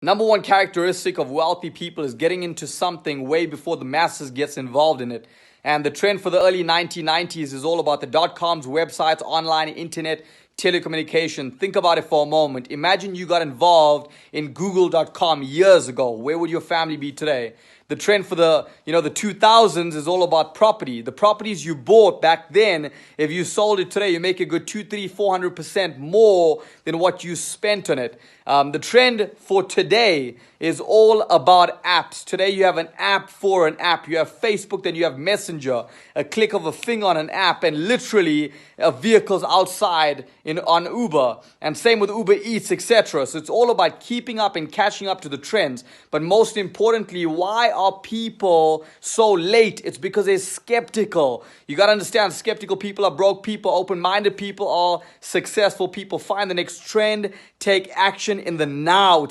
Number one characteristic of wealthy people is getting into something way before the masses gets involved in it. And the trend for the early 1990s is all about the dot-coms, websites, online, internet, telecommunication. Think about it for a moment. Imagine you got involved in google.com years ago. Where would your family be today? The trend for the 2000s is all about property. The properties you bought back then, if you sold it today, you make a good 2, 3, 400% more than what you spent on it. The trend for today is all about apps. Today you have an app for an app. You have Facebook, then you have Messenger. A click of a finger on an app, and literally vehicles outside on Uber. And same with Uber Eats, etc. So it's all about keeping up and catching up to the trends. But most importantly, why are people so late? It's because they're skeptical. You got to understand, skeptical people are broke people. Open-minded people are successful people. Find the next trend. Take action in the now.